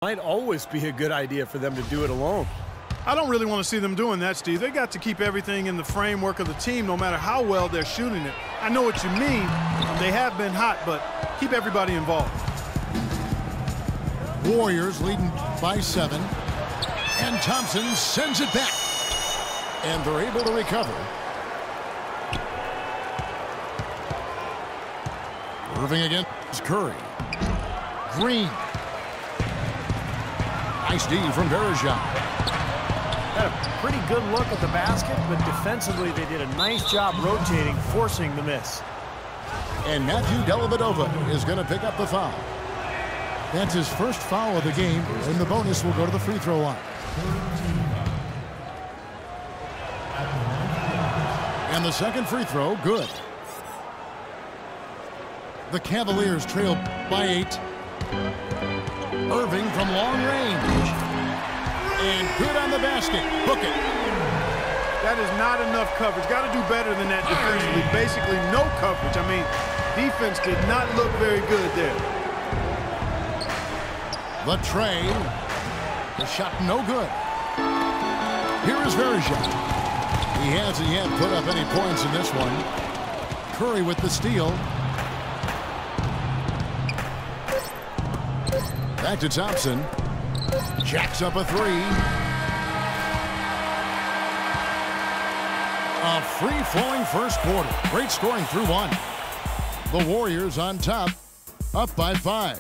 Might always be a good idea for them to do it alone. I don't really want to see them doing that, Steve. They got to keep everything in the framework of the team no matter how well they're shooting it. I know what you mean. They have been hot, but keep everybody involved. Warriors leading by 7. And Thompson sends it back. And they're able to recover. Irving against Curry. Green. Nice D from Bergeron. Had a pretty good look at the basket, but defensively they did a nice job rotating, forcing the miss. And Matthew Dellavedova is going to pick up the foul. That's his first foul of the game, and the bonus will go to the free throw line. And the second free throw, good. The Cavaliers trail by 8. Irving from long range. And good on the basket. Book it. That is not enough coverage. Got to do better than that defensively. Basically no coverage. I mean, defense did not look very good there. The tray. The shot no good. Here is Bergeron. He hasn't yet put up any points in this one. Curry with the steal. Back to Thompson. Jacks up a 3. A free-flowing first quarter. Great scoring through 1. The Warriors on top, up by 5.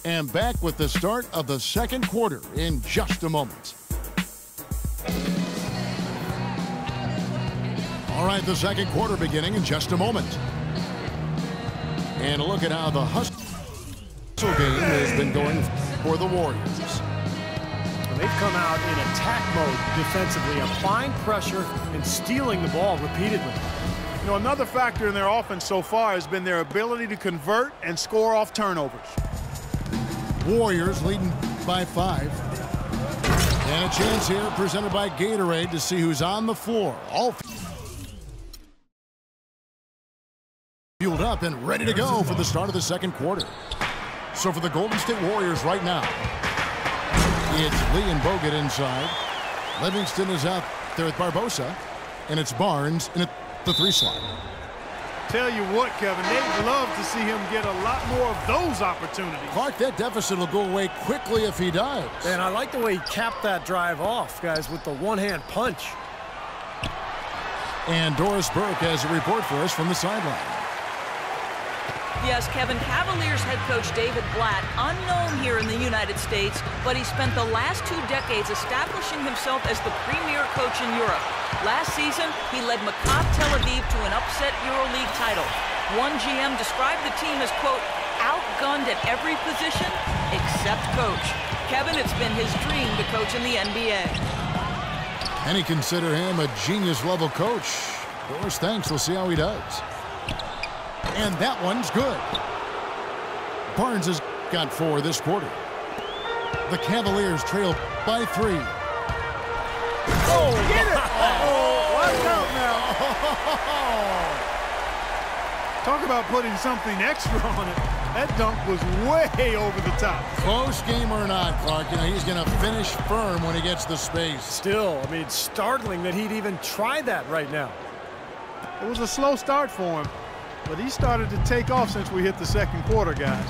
And back with the start of the second quarter in just a moment. All right, the second quarter beginning in just a moment. And look at how the hustle game has been going for the Warriors. They've come out in attack mode defensively, applying pressure and stealing the ball repeatedly. You know, another factor in their offense so far has been their ability to convert and score off turnovers. Warriors leading by 5. And a chance here presented by Gatorade to see who's on the floor. All fueled up and ready to go for the start of the second quarter. So for the Golden State Warriors right now, it's Lee and Bogut inside. Livingston is out there with Barbosa. And it's Barnes in the 3 slot. Tell you what, Kevin, they'd love to see him get a lot more of those opportunities. Clark, that deficit will go away quickly if he does. And I like the way he capped that drive off, guys, with the one-hand punch. And Doris Burke has a report for us from the sideline. Yes, Kevin, Cavaliers head coach David Blatt, unknown here in the United States, but he spent the last 2 decades establishing himself as the premier coach in Europe. Last season, he led Maccabi Tel Aviv to an upset EuroLeague title. One GM described the team as, quote, outgunned at every position except coach. Kevin, it's been his dream to coach in the NBA. Many consider him a genius-level coach. Doris thinks we'll see how he does. And that one's good. Barnes has got 4 this quarter. The Cavaliers trail by 3. Oh, get it! Uh-oh, watch out now. Talk about putting something extra on it. That dunk was way over the top. Close game or not, Clark, you know, he's going to finish firm when he gets the space. Still, I mean, it's startling that he'd even try that right now. It was a slow start for him. But he started to take off since we hit the second quarter, guys.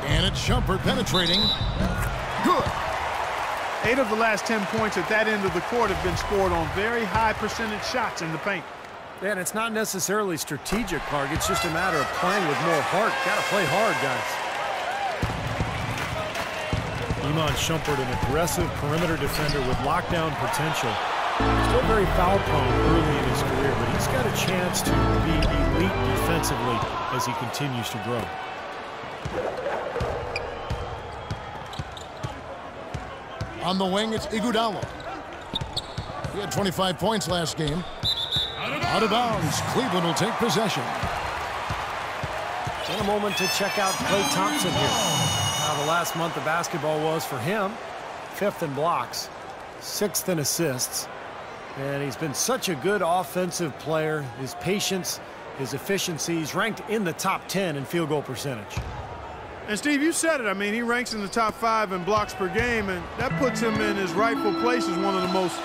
And it's Shumpert penetrating. Good. 8 of the last 10 points at that end of the court have been scored on very high percentage shots in the paint. Yeah, and it's not necessarily strategic, Clark. It's just a matter of playing with more heart. Got to play hard, guys. Iman Shumpert, an aggressive perimeter defender with lockdown potential. Still very foul-prone early in his career, but he's got a chance to be elite defensively as he continues to grow. On the wing, it's Iguodala. He had 25 points last game. Out of bounds. Cleveland will take possession. In a moment to check out Klay Thompson here. How the last month of basketball was for him. 5th in blocks, 6th in assists. And he's been such a good offensive player. His patience, his efficiency, he's ranked in the top 10 in field goal percentage. And, Steve, you said it. I mean, he ranks in the top 5 in blocks per game, and that puts him in his rightful place as one of the most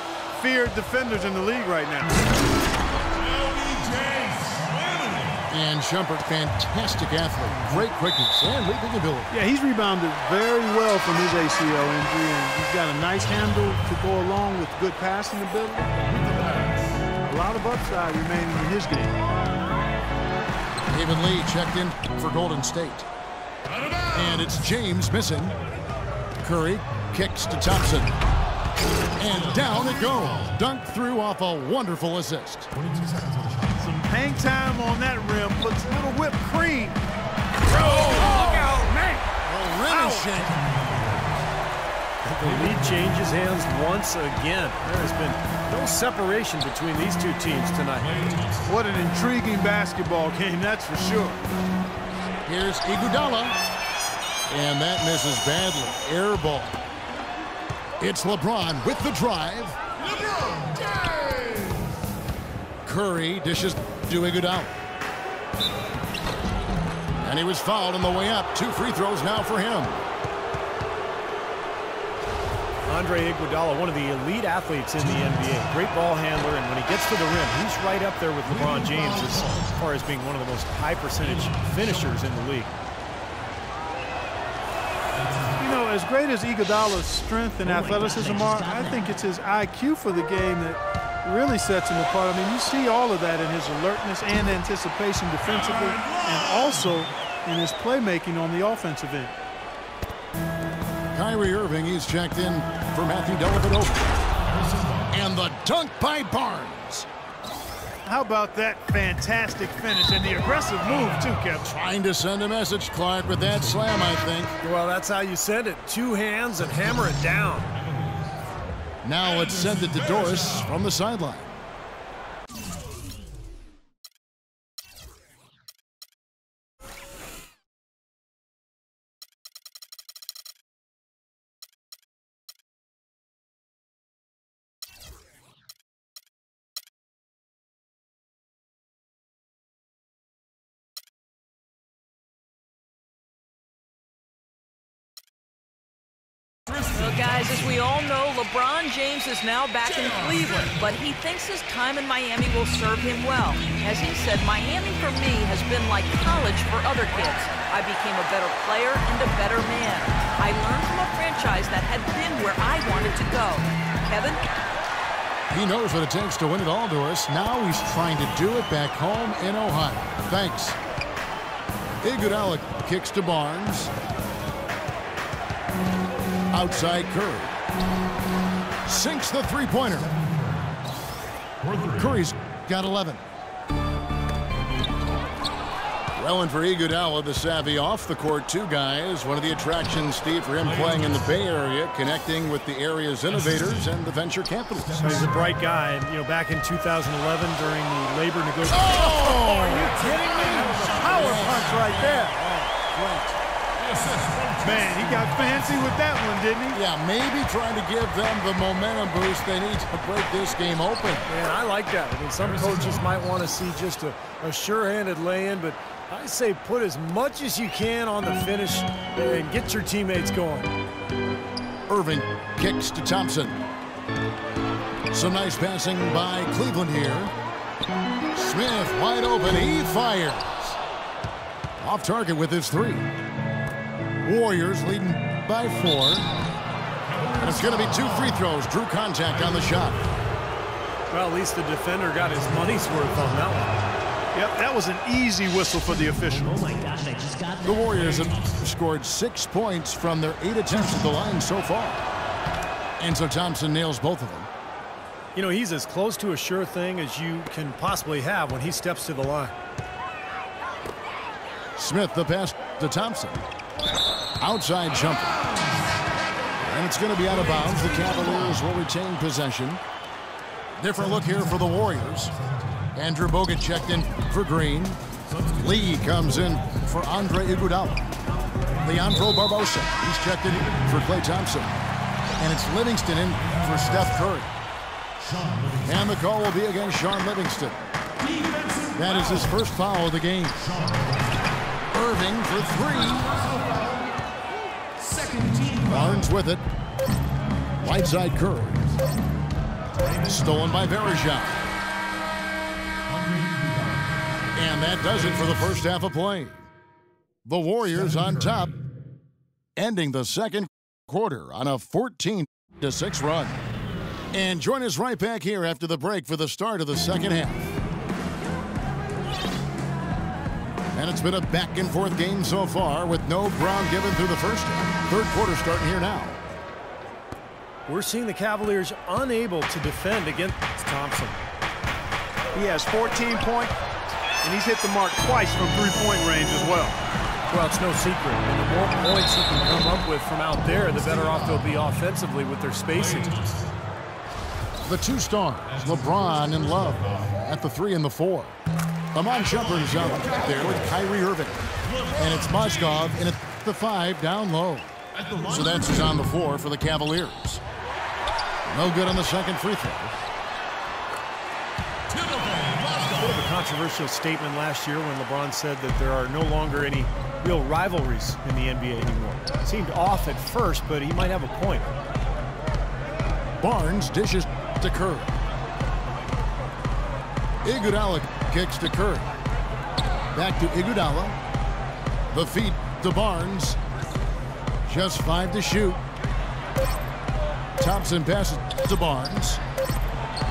feared defenders in the league right now. And Shumpert, fantastic athlete. Great quickness and leaping ability. Yeah, he's rebounded very well from his ACL injury, and he's got a nice handle to go along with good passing ability. A lot of upside remaining in his game. David Lee checked in for Golden State. And it's James missing. Curry kicks to Thompson. And down it goes. Dunk through off a wonderful assist. 22 seconds on the shot. Some hang time on that rim. Puts a little whipped cream. Look out, man. The lead changes hands once again. There has been no separation between these two teams tonight. What an intriguing basketball game, that's for sure. Here's Iguodala. And that misses badly. Air ball. It's LeBron with the drive. Curry dishes to Iguodala. And he was fouled on the way up. 2 free throws now for him. Andre Iguodala, one of the elite athletes in the NBA. Great ball handler, and when he gets to the rim, he's right up there with LeBron James as far as being one of the most high-percentage finishers in the league. You know, as great as Iguodala's strength and athleticism are, I think it's his IQ for the game that really sets him apart. I mean, you see all of that in his alertness and anticipation defensively, and also in his playmaking on the offensive end. Kyrie Irving, he's checked in for Matthew Dellavedova. And the dunk by Barnes. How about that fantastic finish and the aggressive move, too, Kevin? Trying to send a message, Clark, with that slam, I think. Well, that's how you send it. 2 hands and hammer it down. Now let's send it to Doris from the sideline. Well, guys, as we all know, LeBron James is now back in Cleveland, but he thinks his time in Miami will serve him well. As he said, Miami for me has been like college for other kids. I became a better player and a better man. I learned from a franchise that had been where I wanted to go. Kevin? He knows what it takes to win it all, Doris. Now he's trying to do it back home in Ohio. Thanks. Iguodala kicks to Barnes. Outside Curry. Sinks the three-pointer. Curry's got 11. Well, and for Iguodala, the savvy off-the-court 2 guys. One of the attractions, Steve, for him playing in the Bay Area, connecting with the area's innovators and the venture capitalists. So he's a bright guy, and you know, back in 2011 during the labor negotiations. Oh, are you kidding me? Power punch right there. Great. Man, he got fancy with that one, didn't he? Yeah, maybe trying to give them the momentum boost they need to break this game open. Man, I like that. I mean, some coaches might want to see just a sure-handed lay-in, but I say put as much as you can on the finish and get your teammates going. Irving kicks to Thompson. Some nice passing by Cleveland here. Smith wide open. He fires. Off target with his 3. Warriors leading by 4. And it's going to be 2 free throws. Drew contact on the shot. Well, at least the defender got his money's worth on that one. Yep, that was an easy whistle for the official. Oh my gosh, I just got The Warriors have scored 6 points from their 8 attempts at the line so far. And so Thompson nails both of them. You know, he's as close to a sure thing as you can possibly have when he steps to the line. Smith the pass to Thompson. Outside jumper. And it's going to be out of bounds. The Cavaliers will retain possession. Different look here for the Warriors. Andrew Bogut checked in for Green. Lee comes in for Andre Iguodala. Leandro Barbosa, he's checked in for Klay Thompson. And it's Livingston in for Steph Curry. And the call will be against Sean Livingston. That is his first foul of the game. Irving for 3. Barnes with it. Right side curve. Stolen by Varejao. And that does it for the first half of play. The Warriors on top, ending the second quarter on a 14-6 run. And join us right back here after the break for the start of the second half. And it's been a back-and-forth game so far with no ground given through the first half. Third quarter starting here now. We're seeing the Cavaliers unable to defend against Thompson. He has 14 points, and he's hit the mark twice from three-point range as well. Well, it's no secret. And the more points he can come up with from out there, the better off they'll be offensively with their spacing. The two stars, LeBron and Love, at the 3 and the 4. Iman Shumpert is out there with Kyrie Irving. And it's Mozgov in at the 5 down low. So that's who's on the floor for the Cavaliers. No good on the second free throw. A bit of a controversial statement last year when LeBron said that there are no longer any real rivalries in the NBA anymore. It seemed off at first, but he might have a point. Barnes dishes to Curry. Iguodala kicks to Curry. Back to Iguodala. The feed to Barnes. Just 5 to shoot. Thompson passes to Barnes.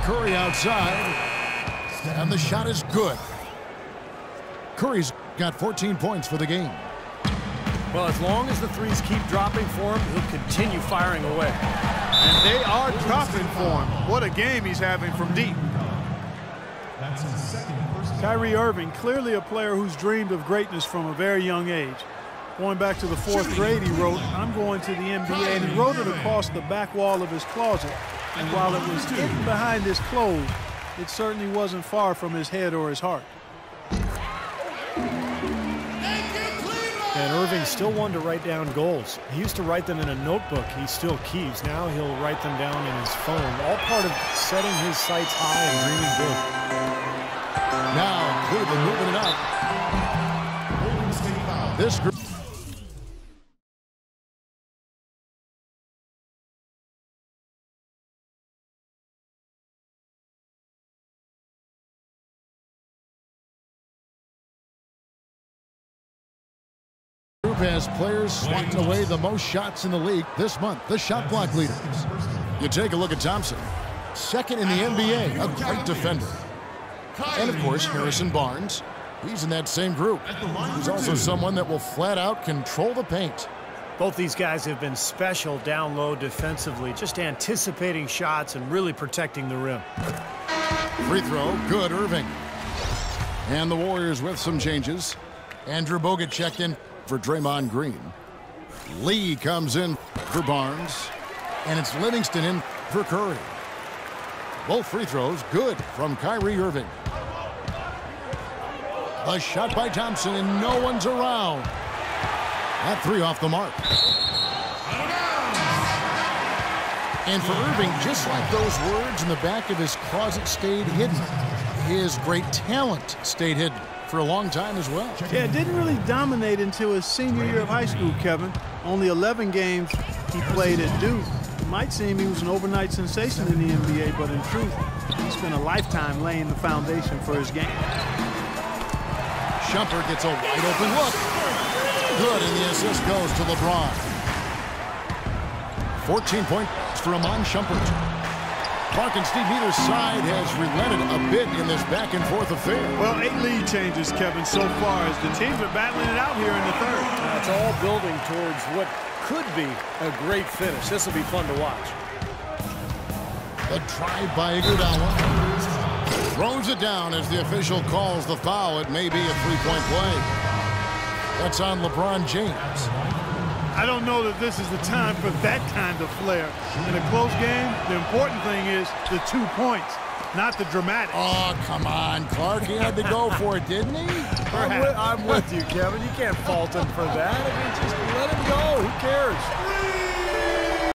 Curry outside. And the shot is good. Curry's got 14 points for the game. Well, as long as the threes keep dropping for him, he'll continue firing away. And they are dropping for him. What a game he's having from deep. Kyrie Irving, clearly a player who's dreamed of greatness from a very young age. Going back to the 4th grade, he wrote, "I'm going to the NBA," and he wrote it across the back wall of his closet. And while it was hidden behind his clothes, it certainly wasn't far from his head or his heart. And Irving still wanted to write down goals. He used to write them in a notebook he still keeps. Now he'll write them down in his phone. All part of setting his sights high and dreaming big. Now Cleveland moving it up. This group. Has players swatting away the most shots in the league this month, the shot block leaders. You take a look at Thompson, second in the NBA, a great defender. And of course, Harrison Barnes, he's in that same group. He's also someone that will flat out control the paint. Both these guys have been special down low defensively, just anticipating shots and really protecting the rim. Free throw, good, Irving. And the Warriors with some changes. Andrew Bogut checked in for Draymond Green. Lee comes in for Barnes. And it's Livingston in for Curry. Both free throws good from Kyrie Irving. A shot by Thompson and no one's around. That 3 off the mark. And for Irving, just like those words in the back of his closet stayed hidden, his great talent stayed hidden for a long time as well. Yeah, it didn't really dominate until his senior year of high school, Kevin. Only 11 games he played at Duke. It might seem he was an overnight sensation in the NBA, but in truth, he spent a lifetime laying the foundation for his game. Shumpert gets a wide open look. Good, and the assist goes to LeBron. 14 points for Iman Shumpert. Mark and Steve, neither side has relented a bit in this back-and-forth affair. Well, 8 lead changes, Kevin, so far as the teams are battling it out here in the third. It's all building towards what could be a great finish. This will be fun to watch. The drive by Iguodala. Throws it down as the official calls the foul. It may be a three-point play. That's on LeBron James. I don't know that this is the time for that kind of flair. In a close game, the important thing is the 2 points, not the dramatic. Oh, come on, Clark. He had to go for it, didn't he? I'm with you, Kevin. You can't fault him for that. I mean, just let him go. Who cares?